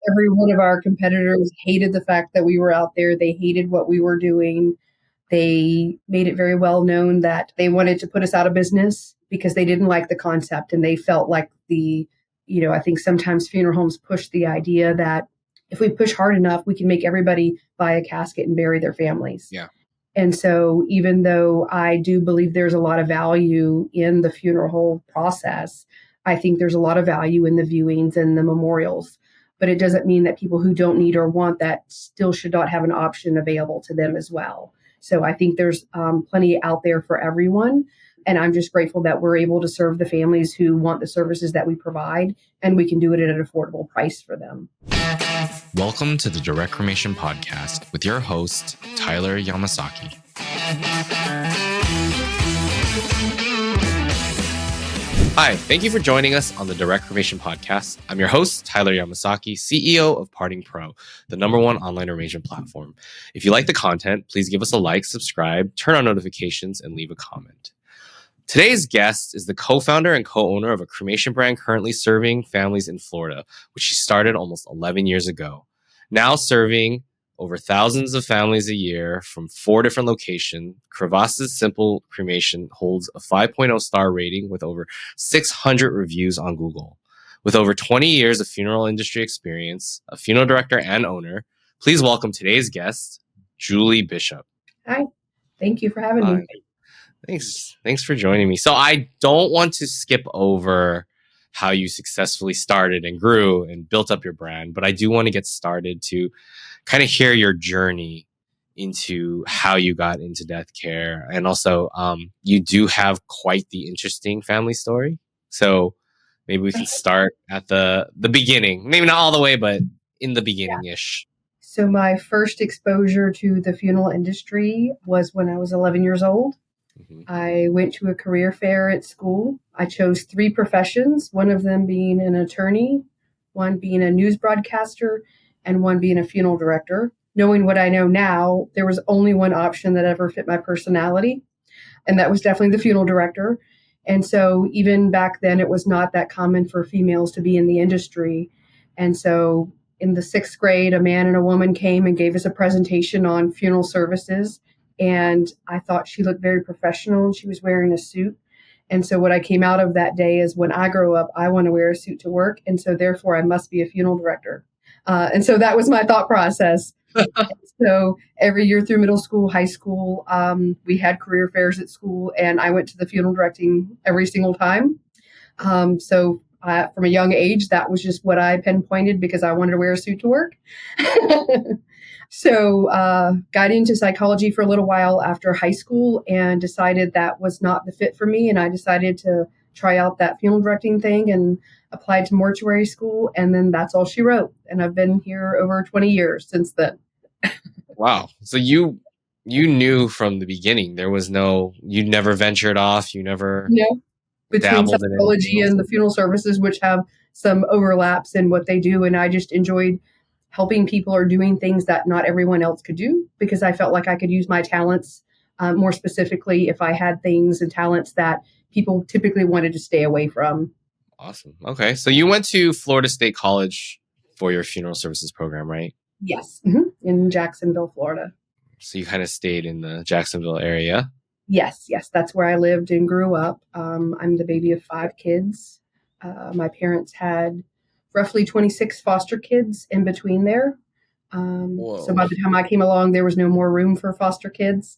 Every one of our competitors hated the fact that we were out there. They hated what we were doing. They made it very well known that they wanted to put us out of business because they didn't like the concept. And they felt like I think sometimes funeral homes push the idea that if we push hard enough, we can make everybody buy a casket and bury their families. Yeah. And so even though I do believe there's a lot of value in the funeral home process, I think there's a lot of value in the viewings and the memorials. But it doesn't mean that people who don't need or want that still should not have an option available to them as well. So I think there's plenty out there for everyone. And I'm just grateful that we're able to serve the families who want the services that we provide, and we can do it at an affordable price for them. Welcome to the Direct Cremation Podcast with your host, Tyler Yamasaki. Hi, thank you for joining us on the Direct Cremation Podcast. I'm your host, Tyler Yamasaki, CEO of Parting Pro, the #1 online arrangement platform. If you like the content, please give us a like, subscribe, turn on notifications, and leave a comment. Today's guest is the co-founder and co-owner of a cremation brand currently serving families in Florida, which she started almost 11 years ago. Now serving over thousands of families a year from 4 different locations, Crevasse's Simple Cremation holds a 5.0 star rating with over 600 reviews on Google. With over 20 years of funeral industry experience, a funeral director and owner, please welcome today's guest, Julie Bishop. Hi, thank you for having me. Thanks for joining me. So I don't want to skip over how you successfully started and grew and built up your brand, but I do want to get started to kind of hear your journey into how you got into death care. And also, you do have quite the interesting family story. So maybe we can start at the beginning. Maybe not all the way, but in the beginning-ish. So my first exposure to the funeral industry was when I was 11 years old. I went to a career fair at school. I chose 3 professions, one of them being an attorney, one being a news broadcaster, and one being a funeral director. Knowing what I know now, there was only one option that ever fit my personality, and that was definitely the funeral director. And so even back then, it was not that common for females to be in the industry. And so in the 6th grade, a man and a woman came and gave us a presentation on funeral services. And I thought she looked very professional and she was wearing a suit. And so what I came out of that day is when I grow up, I want to wear a suit to work. And so therefore I must be a funeral director. And so that was my thought process. So every year through middle school, high school, we had career fairs at school and I went to the funeral directing every single time. So from a young age, that was just what I pinpointed because I wanted to wear a suit to work. So got into psychology for a little while after high school and decided that was not the fit for me. And I decided to try out that funeral directing thing and applied to mortuary school. And then that's all she wrote. And I've been here over 20 years since then. Wow. So you knew from the beginning, you never ventured off. You never between psychology and the funeral services, which have some overlaps in what they do. And I just enjoyed helping people or doing things that not everyone else could do because I felt like I could use my talents more specifically if I had things and talents that people typically wanted to stay away from. Awesome. Okay. So you went to Florida State College for your funeral services program, right? Yes. In Jacksonville, Florida. So you kind of stayed in the Jacksonville area? Yes. That's where I lived and grew up. I'm the baby of 5 kids. My parents had roughly 26 foster kids in between there. So by the time I came along, there was no more room for foster kids.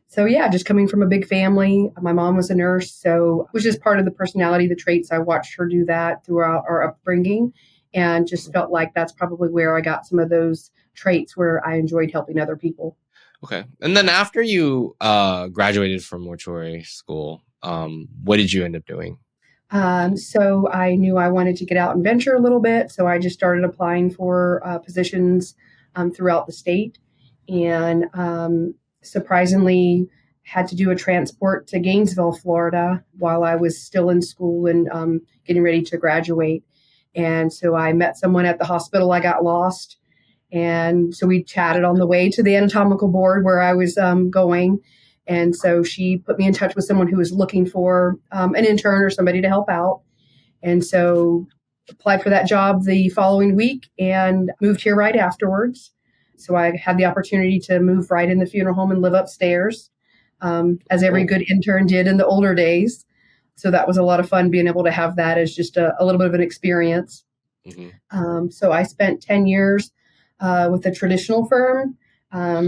So yeah, just coming from a big family. My mom was a nurse, so it was just part of the personality, the traits. I watched her do that throughout our upbringing and just felt like that's probably where I got some of those traits where I enjoyed helping other people. Okay. And then after you graduated from mortuary school, what did you end up doing? So I knew I wanted to get out and venture a little bit. So I just started applying for positions throughout the state and surprisingly had to do a transport to Gainesville, Florida while I was still in school and getting ready to graduate. And so I met someone at the hospital. I got lost. And so we chatted on the way to the anatomical board where I was going. And so she put me in touch with someone who was looking for an intern or somebody to help out. And so applied for that job the following week and moved here right afterwards. So I had the opportunity to move right in the funeral home and live upstairs, as every good intern did in the older days. So that was a lot of fun being able to have that as just a little bit of an experience. So I spent 10 years with a traditional firm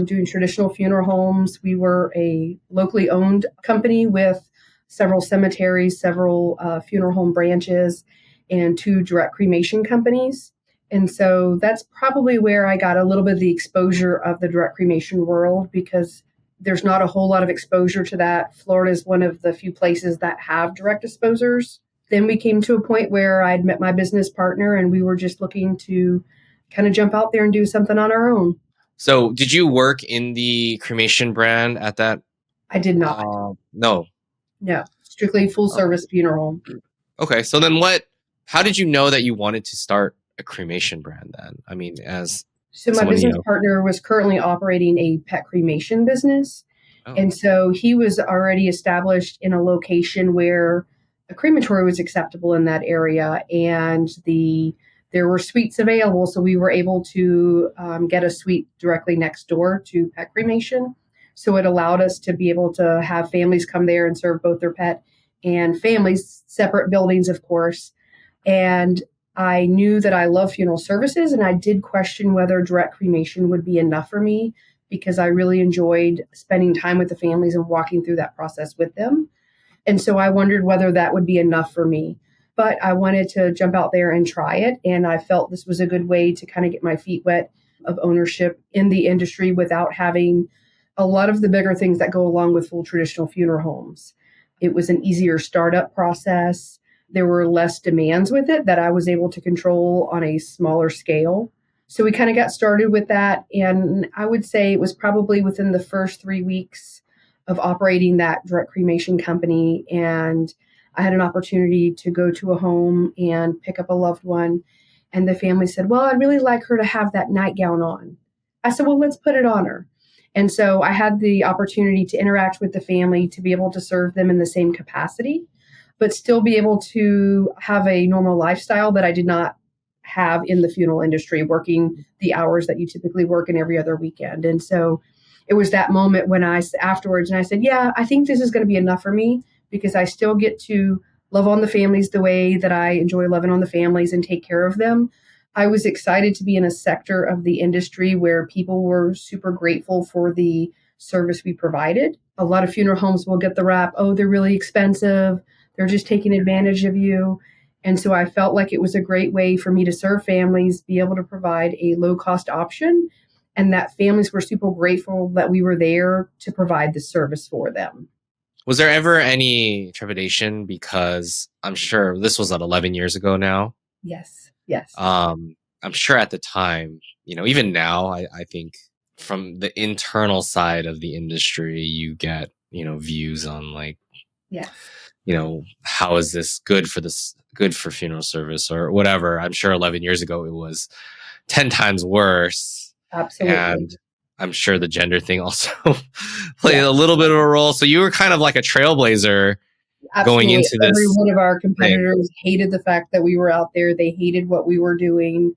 doing traditional funeral homes. We were a locally owned company with several cemeteries, several funeral home branches, and 2 direct cremation companies. And so that's probably where I got a little bit of the exposure of the direct cremation world, because there's not a whole lot of exposure to that. Florida is one of the few places that have direct disposers. Then we came to a point where I'd met my business partner and we were just looking to kind of jump out there and do something on our own. So did you work in the cremation brand at that? I did not. No. No, strictly full service funeral. Okay. So then how did you know that you wanted to start a cremation brand then? I mean, So my business partner was currently operating a pet cremation business. Oh. And so he was already established in a location where a crematory was acceptable in that area. And there were suites available. So we were able to get a suite directly next door to pet cremation. So it allowed us to be able to have families come there and serve both their pet and families, separate buildings, of course. And I knew that I love funeral services, and I did question whether direct cremation would be enough for me, because I really enjoyed spending time with the families and walking through that process with them. And so I wondered whether that would be enough for me. But I wanted to jump out there and try it. And I felt this was a good way to kind of get my feet wet of ownership in the industry without having a lot of the bigger things that go along with full traditional funeral homes. It was an easier startup process. There were less demands with it that I was able to control on a smaller scale. So we kind of got started with that. And I would say it was probably within the first 3 weeks of operating that direct cremation company. And I had an opportunity to go to a home and pick up a loved one. And the family said, well, I'd really like her to have that nightgown on. I said, well, let's put it on her. And so I had the opportunity to interact with the family, to be able to serve them in the same capacity, but still be able to have a normal lifestyle that I did not have in the funeral industry, working the hours that you typically work in every other weekend. And so it was that moment when I said, yeah, I think this is going to be enough for me, because I still get to love on the families the way that I enjoy loving on the families and take care of them. I was excited to be in a sector of the industry where people were super grateful for the service we provided. A lot of funeral homes will get the rap, oh, they're really expensive, they're just taking advantage of you. And so I felt like it was a great way for me to serve families, be able to provide a low-cost option, and that families were super grateful that we were there to provide the service for them. Was there ever any trepidation? Because I'm sure this was 11 years ago now. Yes. I'm sure at the time, even now, I think from the internal side of the industry, you get, views on like, yes, how is this good for funeral service or whatever. I'm sure 11 years ago, it was 10 times worse. Absolutely. And I'm sure the gender thing also played a little bit of a role. So you were kind of like a trailblazer. Absolutely. Going into this. Every one of our competitors hated the fact that we were out there. They hated what we were doing.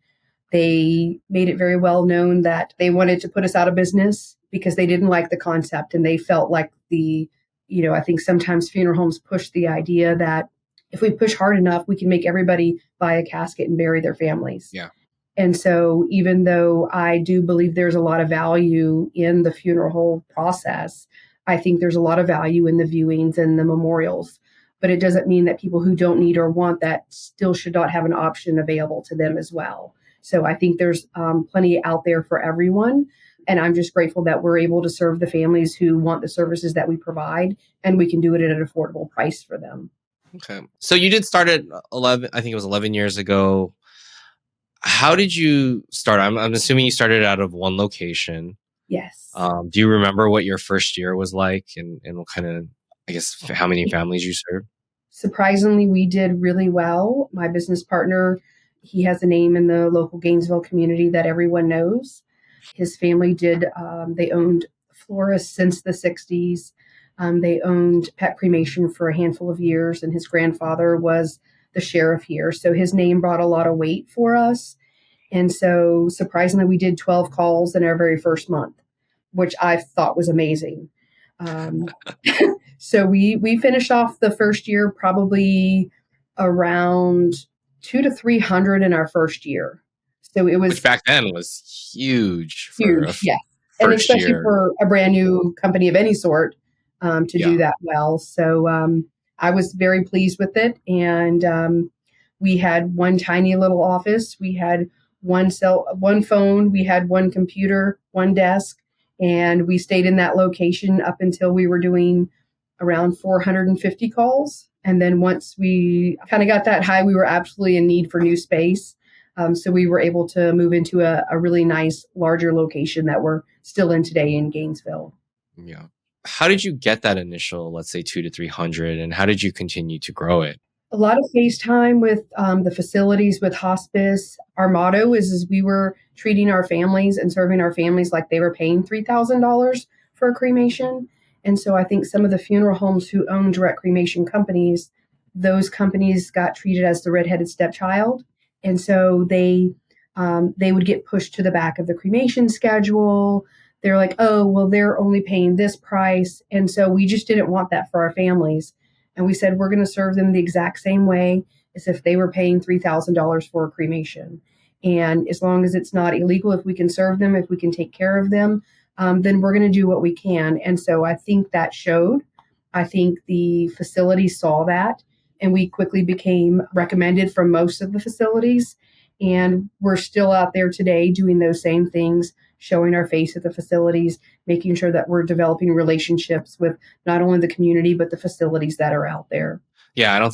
They made it very well known that they wanted to put us out of business because they didn't like the concept. And they felt like I think sometimes funeral homes push the idea that if we push hard enough, we can make everybody buy a casket and bury their families. Yeah. And so even though I do believe there's a lot of value in the funeral home process, I think there's a lot of value in the viewings and the memorials, but it doesn't mean that people who don't need or want that still should not have an option available to them as well. So I think there's plenty out there for everyone. And I'm just grateful that we're able to serve the families who want the services that we provide, and we can do it at an affordable price for them. Okay. So you did start at 11 years ago. How did you start? I'm assuming you started out of one location. Yes. Do you remember what your first year was like and what kind of, how many families you served? Surprisingly, we did really well. My business partner, he has a name in the local Gainesville community that everyone knows. His family they owned florists since the 60s. They owned pet cremation for a handful of years, and his grandfather was the sheriff here. So his name brought a lot of weight for us. And so surprisingly, we did 12 calls in our very first month, which I thought was amazing. So we finished off the first year probably around 200 to 300 in our first year. So it was, which back then was huge for huge, yeah. And first especially year. for a brand new company of any sort to do that well. So I was very pleased with it. And we had one tiny little office. We had one phone. We had one computer, one desk. And we stayed in that location up until we were doing around 450 calls. And then once we kind of got that high, we were absolutely in need for new space. So we were able to move into a really nice, larger location that we're still in today in Gainesville. Yeah. How did you get that initial, let's say 200 to 300, and how did you continue to grow it? A lot of FaceTime with the facilities, with hospice. Our motto is we were treating our families and serving our families like they were paying $3,000 for a cremation. And so I think some of the funeral homes who own direct cremation companies, those companies got treated as the redheaded stepchild. And so they would get pushed to the back of the cremation schedule. They're like, oh, well, they're only paying this price. And so we just didn't want that for our families. And we said, we're going to serve them the exact same way as if they were paying $3,000 for a cremation. And as long as it's not illegal, if we can serve them, if we can take care of them, then we're going to do what we can. And so I think that showed. I think the facilities saw that, and we quickly became recommended from most of the facilities. And we're still out there today doing those same things, showing our face at the facilities, making sure that we're developing relationships with not only the community, but the facilities that are out there. Yeah, I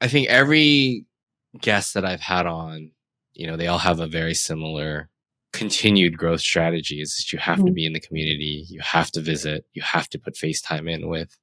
think every guest that I've had on, they all have a very similar continued growth strategy. Is that you have to be in the community, you have to visit, you have to put FaceTime in with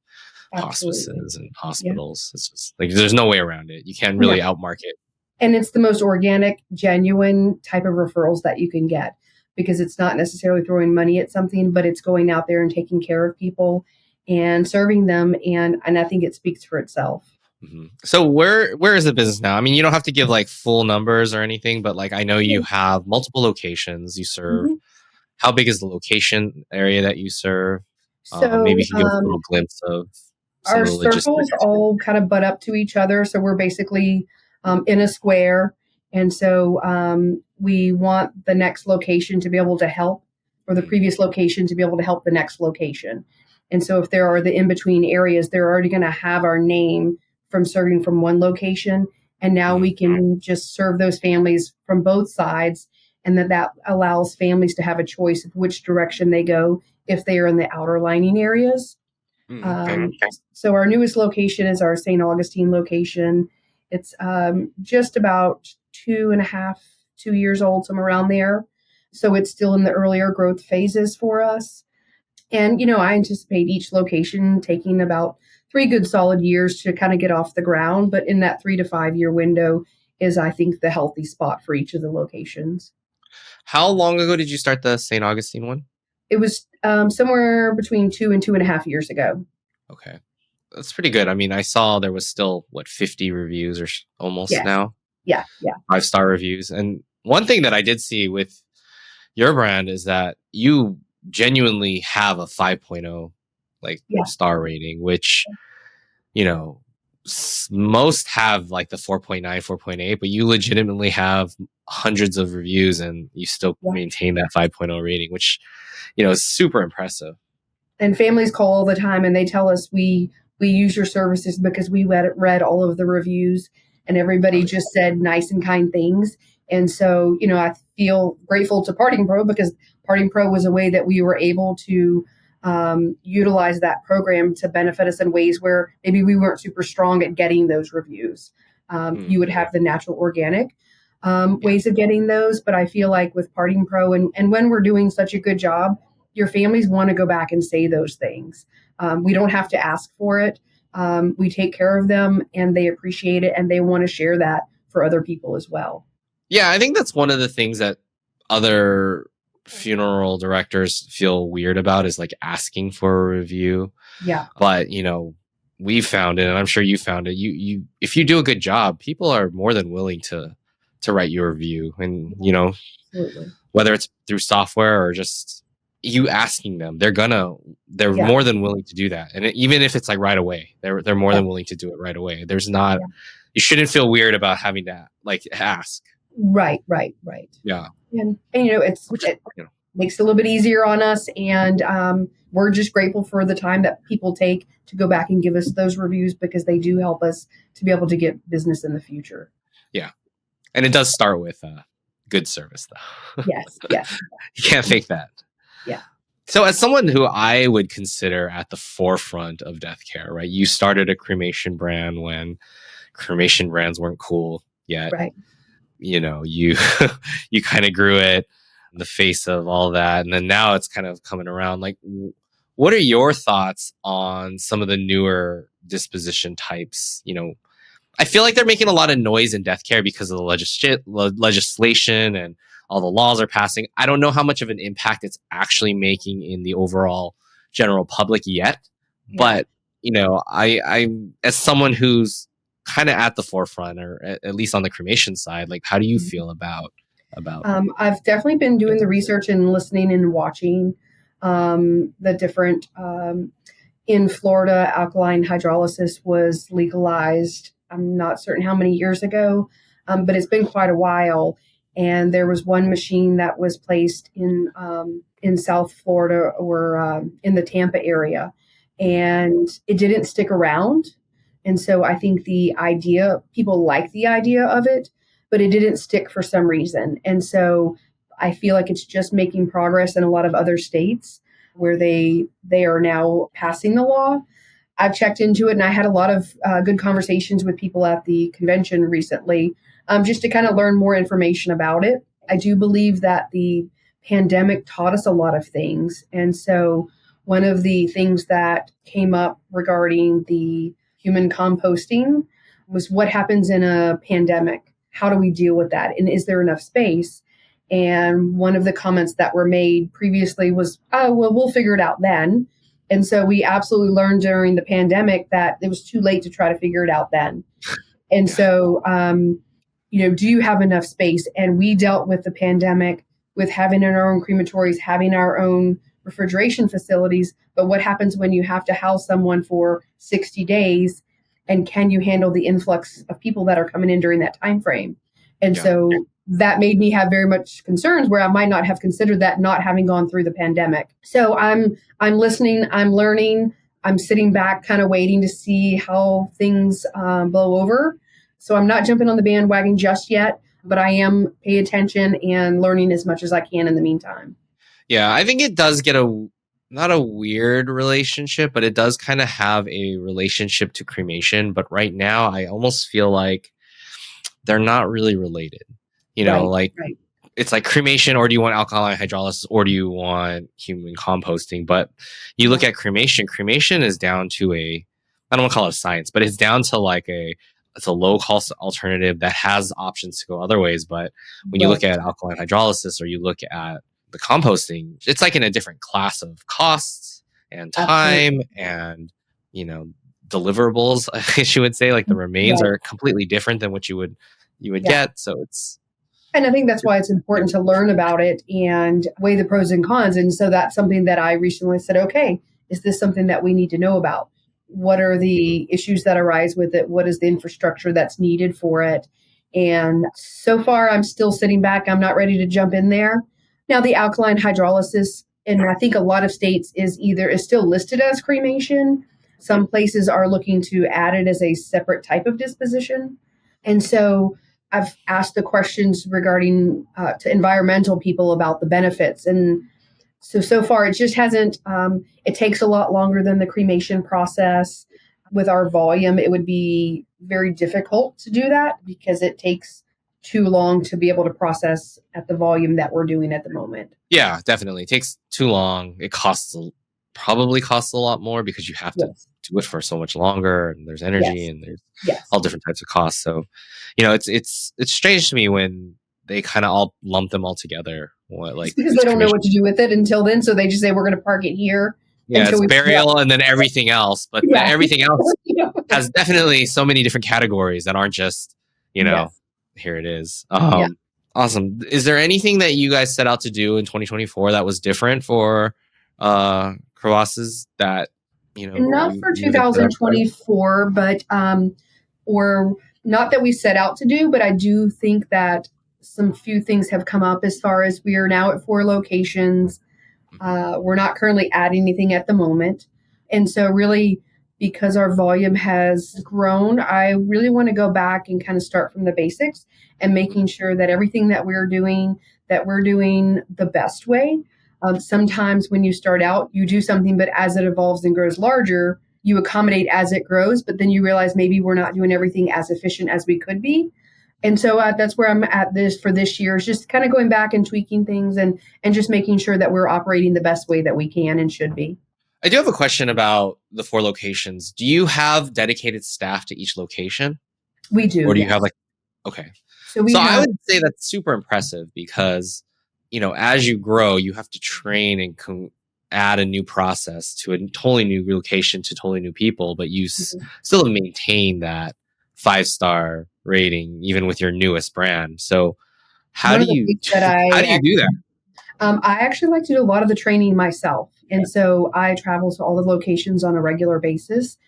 hospices and hospitals. It's just like, there's no way around it. You can't really outmarket. And it's the most organic, genuine type of referrals that you can get, because it's not necessarily throwing money at something, but it's going out there and taking care of people and serving them. And I think it speaks for itself. Mm-hmm. So where is the business now? I mean, you don't have to give like full numbers or anything, but like I know you have multiple locations you serve. Mm-hmm. How big is the location area that you serve? So maybe you can give us a little glimpse of our circles all kind of butt up to each other. So we're basically in a square. And so we want the next location to be able to help, or the previous location to be able to help the next location. And so if there are the in-between areas, they're already going to have our name from serving from one location. And now we can just serve those families from both sides. And that allows families to have a choice of which direction they go if they are in the outer lining areas. So our newest location is our St. Augustine location. It's just about 2 years old, somewhere around there. So it's still in the earlier growth phases for us. And, I anticipate each location taking about 3 good solid years to kind of get off the ground. But in that 3 to 5 year window is, I think, the healthy spot for each of the locations. How long ago did you start the St. Augustine one? It was somewhere between 2 and 2.5 years ago. Okay. That's pretty good. I mean, I saw there was still, 50 reviews or almost now? Yeah. 5-star reviews. And one thing that I did see with your brand is that you genuinely have a 5.0 star rating, which, most have like the 4.9, 4.8, but you legitimately have hundreds of reviews and you still maintain that 5.0 rating, which, is super impressive. And families call all the time and they tell us we use your services because we read all of the reviews and everybody just said nice and kind things. And so, I feel grateful to Parting Pro because Parting Pro was a way that we were able to utilize that program to benefit us in ways where maybe we weren't super strong at getting those reviews. You would have the natural organic ways of getting those. But I feel like with Parting Pro and when we're doing such a good job, your families want to go back and say those things. We don't have to ask for it. We take care of them and they appreciate it and they want to share that for other people as well. Yeah, I think that's one of the things that other funeral directors feel weird about is like asking for a review. Yeah. But, we found it, and I'm sure you found it, you if you do a good job, people are more than willing to write you a review. And Absolutely. whether it's through software or just you asking them, they're Yeah. more than willing to do that. And even if it's like right away, they're more than willing to do it right away. There's not, you shouldn't feel weird about having to like ask. Right. Yeah. And it makes it a little bit easier on us. And we're just grateful for the time that people take to go back and give us those reviews, because they do help us to be able to get business in the future. Yeah. And it does start with good service, though. Yes. You can't fake that. Yeah. So as someone who I would consider at the forefront of death care, right? You started a cremation brand when cremation brands weren't cool yet. Right. You you kind of grew it in the face of all that. And then now it's kind of coming around. Like, what are your thoughts on some of the newer disposition types? I feel like they're making a lot of noise in death care because of the legislation and all the laws are passing. I don't know how much of an impact it's actually making in the overall general public yet. Yeah. But, I as someone who's kind of at the forefront, or at least on the cremation side, like, how do you feel about I've definitely been doing the research and listening and watching the different in Florida, alkaline hydrolysis was legalized. I'm not certain how many years ago, but it's been quite a while. And there was one machine that was placed in South Florida, or in the Tampa area, and it didn't stick around. And so I think people like the idea of it, but it didn't stick for some reason. And so I feel like it's just making progress in a lot of other states where they are now passing the law. I've checked into it, and I had a lot of good conversations with people at the convention recently, just to kind of learn more information about it. I do believe that the pandemic taught us a lot of things. And so one of the things that came up regarding the human composting was what happens in a pandemic. How do we deal with that? And is there enough space? And one of the comments that were made previously was, oh, well, we'll figure it out then. And so we absolutely learned during the pandemic that it was too late to try to figure it out then. And so, do you have enough space? And we dealt with the pandemic with having our own crematories, having our own refrigeration facilities. But what happens when you have to house someone for 60 days? And can you handle the influx of people that are coming in during that time frame? And so that made me have very much concerns where I might not have considered that, not having gone through the pandemic. So I'm listening, I'm learning, I'm sitting back kind of waiting to see how things blow over. So I'm not jumping on the bandwagon just yet, but I am paying attention and learning as much as I can in the meantime. Yeah, I think it does get not a weird relationship, but it does kind of have a relationship to cremation. But right now, I almost feel like they're not really related. Right. It's like cremation, or do you want alkaline hydrolysis, or do you want human composting? But you look at cremation is down to I don't want to call it science, but it's down to it's a low cost alternative that has options to go other ways. But when you look at alkaline hydrolysis, or you look at the composting, it's like in a different class of costs and time. Absolutely. And, deliverables, I guess you would say, like the remains are completely different than what you would get. So and I think that's why it's important to learn about it and weigh the pros and cons. And so that's something that I recently said, okay, is this something that we need to know about? What are the issues that arise with it? What is the infrastructure that's needed for it? And so far, I'm still sitting back. I'm not ready to jump in there. Now, the alkaline hydrolysis, and I think a lot of states is still listed as cremation. Some places are looking to add it as a separate type of disposition. And so I've asked the questions regarding to environmental people about the benefits. And so far, it just hasn't, it takes a lot longer than the cremation process. With our volume, it would be very difficult to do that because it takes too long to be able to process at the volume that we're doing at the moment. Yeah, definitely. It takes too long. It probably costs a lot more because you have to do it for so much longer, and there's energy and there's all different types of costs. So, it's strange to me when they kind of all lump them all together. It's because they don't know what to do with it until then. So they just say, we're going to park it here Yeah, until it's we burial and then everything else. But yeah. everything else has definitely so many different categories that aren't just, Yes. here it is. Yeah. Awesome. Is there anything that you guys set out to do in 2024 that was different for Crevasses that, Not for you would have set up for? 2024, but or not that we set out to do, but I do think that some few things have come up as far as we are now at 4 locations. We're not currently adding anything at the moment. And so really, because our volume has grown, I really want to go back and kind of start from the basics and making sure that everything that we're doing the best way. Sometimes when you start out, you do something, but as it evolves and grows larger, you accommodate as it grows, but then you realize maybe we're not doing everything as efficient as we could be. And so that's where I'm at this for this year, is just kind of going back and tweaking things and just making sure that we're operating the best way that we can and should be. I do have a question about the 4 locations. Do you have dedicated staff to each location? We do. Or do you have okay. So I would say that's super impressive because, as you grow, you have to train and add a new process to a totally new location to totally new people, but you still maintain that 5-star rating even with your newest brand. So how do you do that? I actually like to do a lot of the training myself. And so I travel to all the locations on a regular basis.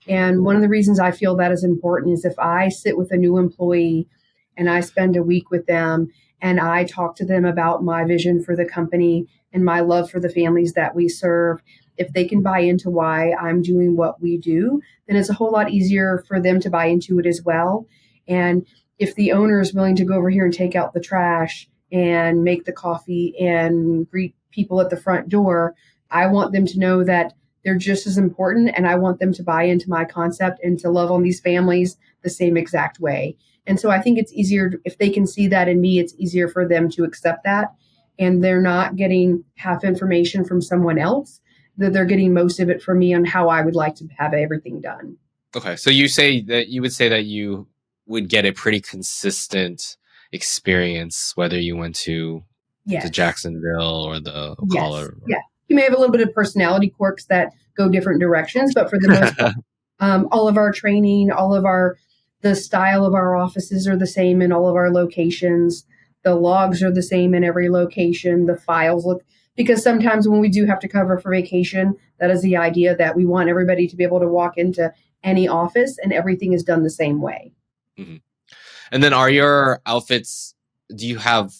And one of the reasons I feel that is important is if I sit with a new employee and I spend a week with them and I talk to them about my vision for the company and my love for the families that we serve, if they can buy into why I'm doing what we do, then it's a whole lot easier for them to buy into it as well. And if the owner is willing to go over here and take out the trash and make the coffee and greet people at the front door, I want them to know that they're just as important, and I want them to buy into my concept and to love on these families the same exact way. And so I think it's easier if they can see that in me, it's easier for them to accept that. And they're not getting half information from someone else, that they're getting most of it from me on how I would like to have everything done. Okay. So you would say that you would get a pretty consistent experience, whether you went to the Jacksonville or the Ocala. Yeah. You may have a little bit of personality quirks that go different directions, but for the most part, all of our training, the style of our offices are the same in all of our locations. The logs are the same in every location. The files because sometimes when we do have to cover for vacation, that is the idea that we want everybody to be able to walk into any office and everything is done the same way. Mm-hmm. And then are your outfits, do you have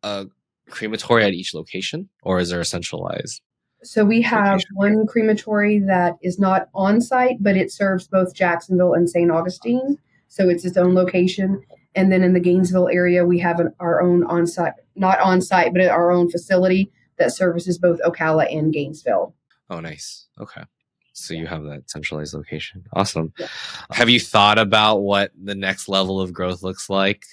a crematory at each location or is there a centralized? So we have one crematory that is not on site, but it serves both Jacksonville and St. Augustine. So it's its own location. And then in the Gainesville area, we have our own on-site, not on-site, but our own facility that services both Ocala and Gainesville. Oh, nice. Okay. So you have that centralized location. Awesome. Yeah. Have you thought about what the next level of growth looks like?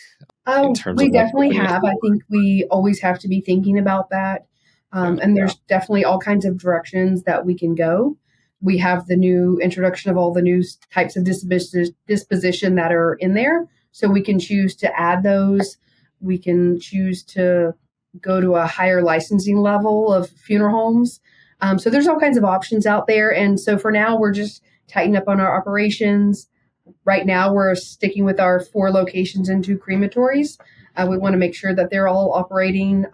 We definitely have. I think we always have to be thinking about that. And there's definitely all kinds of directions that we can go. We have the new introduction of all the new types of disposition that are in there. So we can choose to add those. We can choose to go to a higher licensing level of funeral homes. So there's all kinds of options out there. And so for now, we're just tightening up on our operations. Right now, we're sticking with our 4 locations and 2 crematories. We want to make sure that they're all operating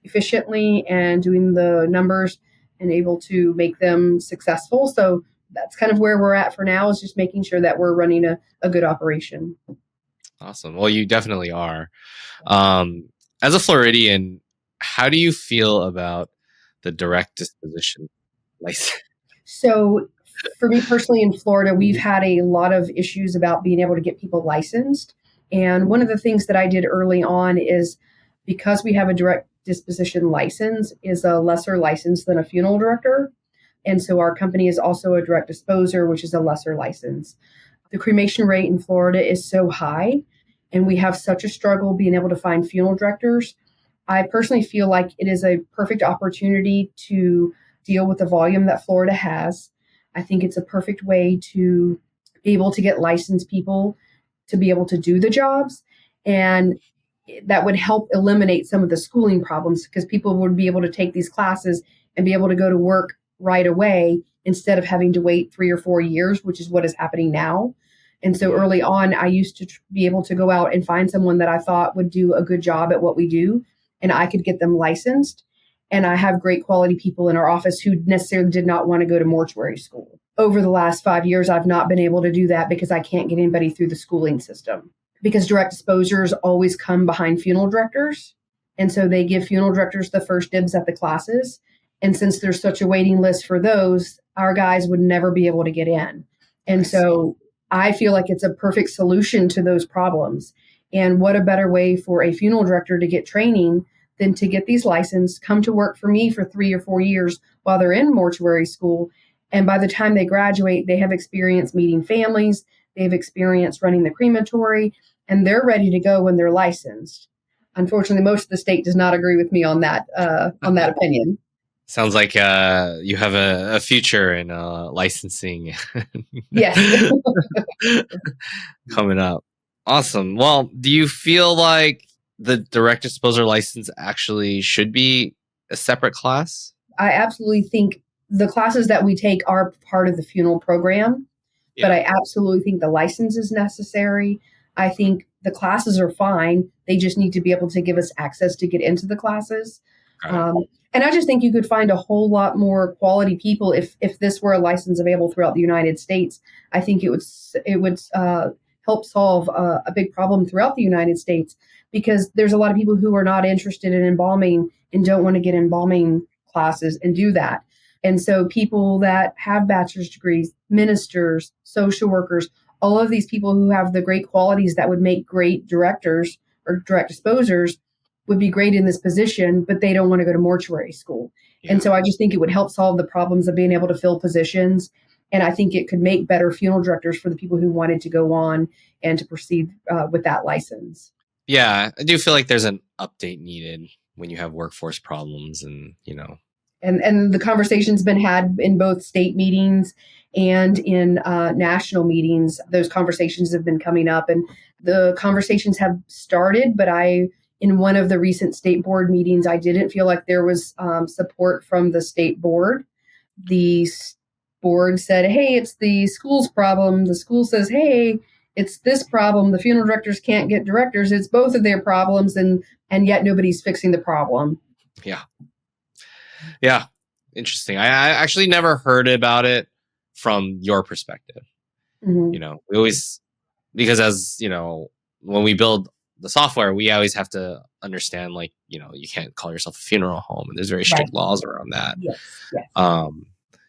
efficiently and doing the numbers and able to make them successful. So that's kind of where we're at for now, is just making sure that we're running a good operation. Awesome. Well, you definitely are. As a Floridian, how do you feel about the direct disposition license? So for me personally in Florida, we've had a lot of issues about being able to get people licensed. And one of the things that I did early on is, because we have a direct disposition license, is a lesser license than a funeral director. And so our company is also a direct disposer, which is a lesser license. The cremation rate in Florida is so high, and we have such a struggle being able to find funeral directors. I personally feel like it is a perfect opportunity to deal with the volume that Florida has. I think it's a perfect way to be able to get licensed people to be able to do the jobs. And that would help eliminate some of the schooling problems, because people would be able to take these classes and be able to go to work right away instead of having to wait 3 or 4 years, which is what is happening now. And so early on, I used to be able to go out and find someone that I thought would do a good job at what we do, and I could get them licensed. And I have great quality people in our office who necessarily did not want to go to mortuary school. Over the last 5 years, I've not been able to do that because I can't get anybody through the schooling system. Because direct disposers always come behind funeral directors. And so they give funeral directors the first dibs at the classes. And since there's such a waiting list for those, our guys would never be able to get in. And so I feel like it's a perfect solution to those problems. And what a better way for a funeral director to get training than to get these licensed, come to work for me for 3 or 4 years while they're in mortuary school. And by the time they graduate, they have experience meeting families, they've experience running the crematory, and they're ready to go when they're licensed. Unfortunately, most of the state does not agree with me on that opinion. Sounds like you have a future in licensing. Yes. Coming up. Awesome. Well, do you feel like the direct disposer license actually should be a separate class? I absolutely think the classes that we take are part of the funeral program, but I absolutely think the license is necessary. I think the classes are fine. They just need to be able to give us access to get into the classes. And I just think you could find a whole lot more quality people if this were a license available throughout the United States. I think it would help solve a big problem throughout the United States, because there's a lot of people who are not interested in embalming and don't want to get embalming classes and do that. And so people that have bachelor's degrees, ministers, social workers, all of these people who have the great qualities that would make great directors or direct disposers would be great in this position, but they don't want to go to mortuary school. Yeah. And so I just think it would help solve the problems of being able to fill positions. And I think it could make better funeral directors for the people who wanted to go on and to proceed with that license. Yeah, I do feel like there's an update needed when you have workforce problems and. And the conversation's been had in both state meetings and in national meetings. Those conversations have been coming up, and the conversations have started, but in one of the recent state board meetings, I didn't feel like there was support from the state board. The board said, hey, it's the school's problem. The school says, hey, it's this problem. The funeral directors can't get directors. It's both of their problems, and yet nobody's fixing the problem. Yeah. Interesting. I actually never heard about it from your perspective. Mm-hmm. We always, because as, when we build the software, we always have to understand, like, you can't call yourself a funeral home, and there's very strict laws around that. Yes.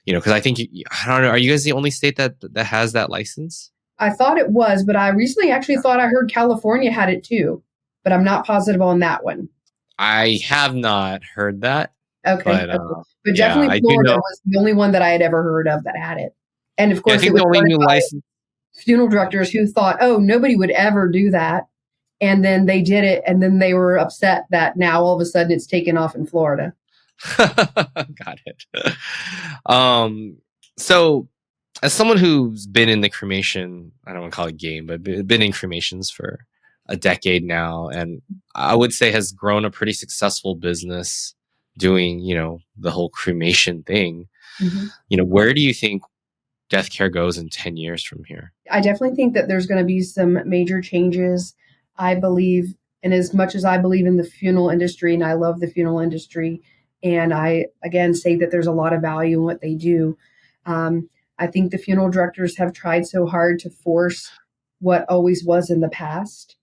Because I think, I don't know, are you guys the only state that has that license? I thought it was, but I recently actually thought I heard California had it too, but I'm not positive on that one. I have not heard that. Okay. But definitely Florida was the only one that I had ever heard of that had it. And of course, I think the only new license funeral directors who thought, oh, nobody would ever do that. And then they did it. And then they were upset that now all of a sudden it's taken off in Florida. Got it. So as someone who's been in the cremation, I don't want to call it game, but been in cremations for a decade now, and I would say has grown a pretty successful business doing, the whole cremation thing. Mm-hmm. Where do you think death care goes in 10 years from here? I definitely think that there's going to be some major changes. I believe, and as much as I believe in the funeral industry, and I love the funeral industry, and I, again, say that there's a lot of value in what they do. I think the funeral directors have tried so hard to force what always was in the past,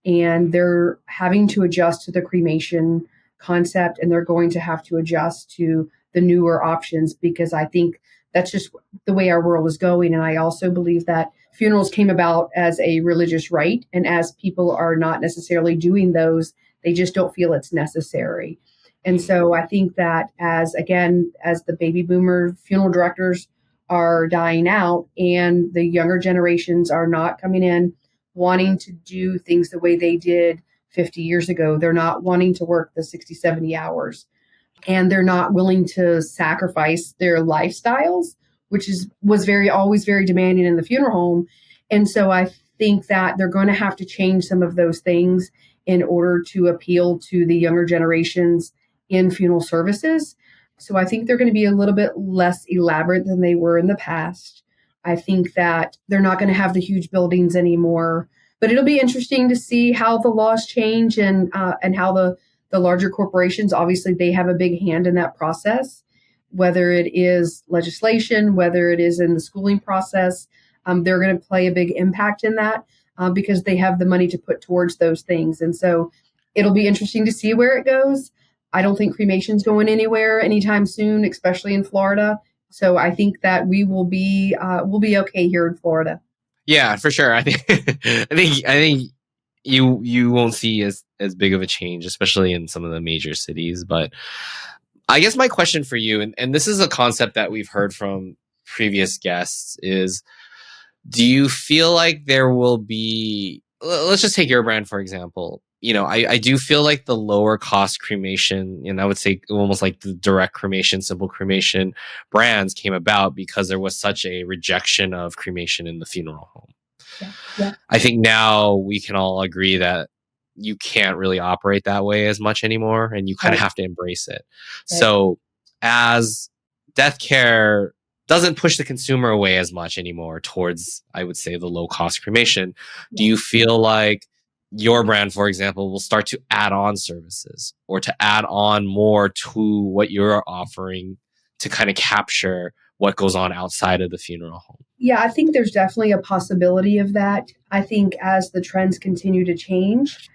and they're having to adjust to the cremation concept, and they're going to have to adjust to the newer options, because I think that's just the way our world is going. And I also believe that funerals came about as a religious rite, and as people are not necessarily doing those, they just don't feel it's necessary. And so I think that as the baby boomer funeral directors are dying out and the younger generations are not coming in wanting to do things the way they did 50 years ago. They're not wanting to work the 60, 70 hours, and they're not willing to sacrifice their lifestyles, which was always very demanding in the funeral home. And so I think that they're going to have to change some of those things in order to appeal to the younger generations in funeral services. So I think they're going to be a little bit less elaborate than they were in the past. I think that they're not going to have the huge buildings anymore. But it'll be interesting to see how the laws change and how the larger corporations, obviously, they have a big hand in that process, whether it is legislation, whether it is in the schooling process. They're going to play a big impact in that because they have the money to put towards those things. And so it'll be interesting to see where it goes. I don't think cremation's going anywhere anytime soon, especially in Florida. So I think that we'll be okay here in Florida. Yeah, for sure. I think I think you won't see as big of a change, especially in some of the major cities. But I guess my question for you, and this is a concept that we've heard from previous guests, is do you feel like there will be, let's just take your brand, for example. I do feel like the lower cost cremation, and I would say almost like the direct cremation, simple cremation brands came about because there was such a rejection of cremation in the funeral home. Yeah. I think now we can all agree that you can't really operate that way as much anymore, and you kind of have to embrace it. Right. So as death care doesn't push the consumer away as much anymore towards, I would say, the low cost cremation, do you feel like your brand, for example, will start to add on services or to add on more to what you're offering to kind of capture what goes on outside of the funeral home? Yeah, I think there's definitely a possibility of that. I think as the trends continue to change,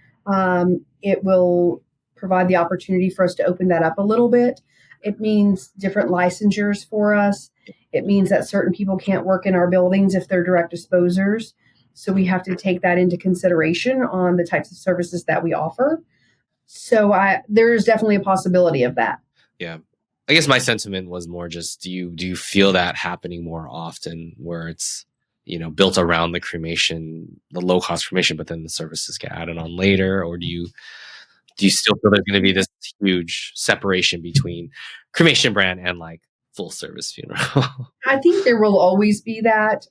it will provide the opportunity for us to open that up a little bit. It means different licensures for us. It means that certain people can't work in our buildings if they're direct disposers. So we have to take that into consideration on the types of services that we offer. So there's definitely a possibility of that. Yeah. I guess my sentiment was more just, do you feel that happening more often where it's, built around the cremation, the low cost cremation, but then the services get added on later? Or do you still feel there's going to be this huge separation between cremation brand and like full service funeral? I think there will always be that.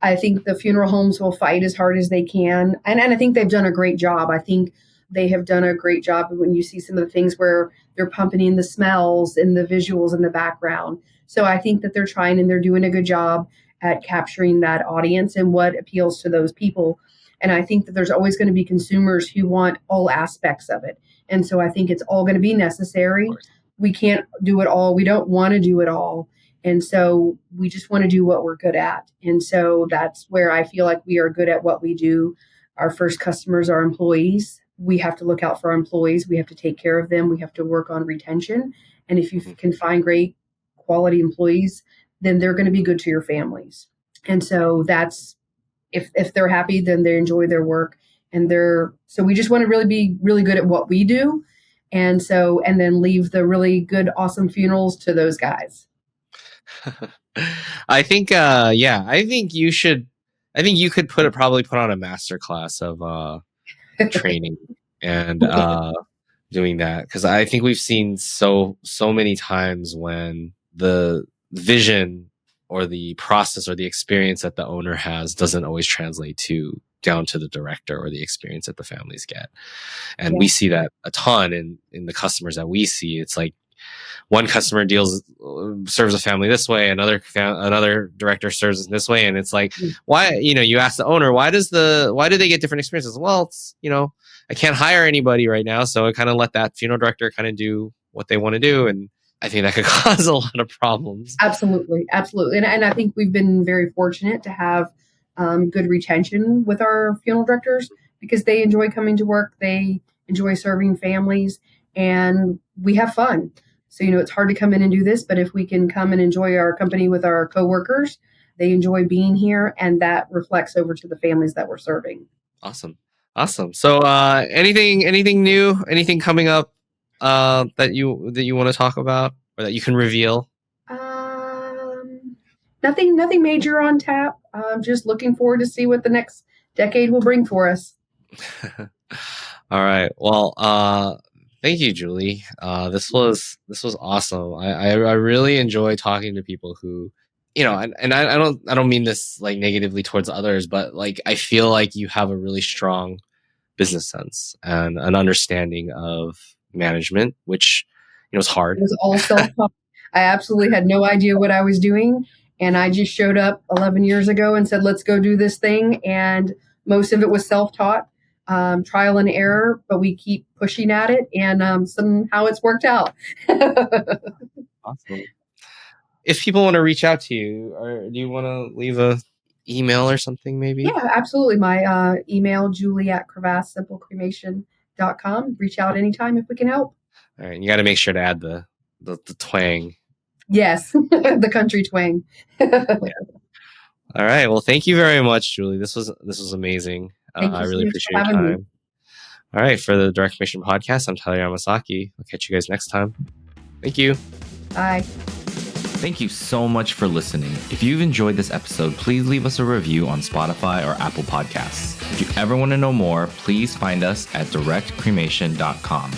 I think the funeral homes will fight as hard as they can. And I think they've done a great job. I think they have done a great job when you see some of the things where they're pumping in the smells and the visuals in the background. So I think that they're trying and they're doing a good job at capturing that audience and what appeals to those people. And I think that there's always going to be consumers who want all aspects of it. And so I think it's all going to be necessary. We can't do it all. We don't want to do it all. And so we just want to do what we're good at. And so that's where I feel like we are good at what we do. Our first customers are employees. We have to look out for our employees. We have to take care of them. We have to work on retention. And if you can find great quality employees, then they're going to be good to your families. And so that's, if they're happy, then they enjoy their work. So we just want to really be really good at what we do. And then leave the really good, awesome funerals to those guys. I think you could probably put on a masterclass of training and doing that, because I think we've seen so many times when the vision or the process or the experience that the owner has doesn't always translate down to the director or the experience that the families get. And we see that a ton in the customers that we see. It's like one customer serves a family this way, another director serves this way, and it's like, why? You ask the owner, why do they get different experiences? Well, it's I can't hire anybody right now, so I kind of let that funeral director kind of do what they want to do, and I think that could cause a lot of problems. Absolutely, and I think we've been very fortunate to have good retention with our funeral directors because they enjoy coming to work, they enjoy serving families, and we have fun. So, it's hard to come in and do this, but if we can come and enjoy our company with our coworkers, they enjoy being here, and that reflects over to the families that we're serving. Awesome. So, anything new, anything coming up that you want to talk about or that you can reveal? Nothing major on tap. I'm just looking forward to see what the next decade will bring for us. All right. Well, thank you, Julie. This was awesome. I really enjoy talking to people who, and I don't mean this like negatively towards others, but like I feel like you have a really strong business sense and an understanding of management, which It was hard. It was all self-taught. I absolutely had no idea what I was doing. And I just showed up 11 years ago and said, let's go do this thing. And most of it was self-taught, trial and error, but we keep pushing at it. And somehow it's worked out. Awesome. If people want to reach out to you, or do you want to leave a email or something maybe? Yeah, absolutely. My email, julie@crevassesimplecremation.com. Reach out anytime if we can help. All right. You got to make sure to add the twang. Yes, the country twang. Yeah. All right. Well, thank you very much, Julie. This was amazing. I really appreciate your time. Me. All right. For the Direct Cremation Podcast, I'm Tyler Yamasaki. I'll catch you guys next time. Thank you. Bye. Thank you so much for listening. If you've enjoyed this episode, please leave us a review on Spotify or Apple Podcasts. If you ever want to know more, please find us at directcremation.com.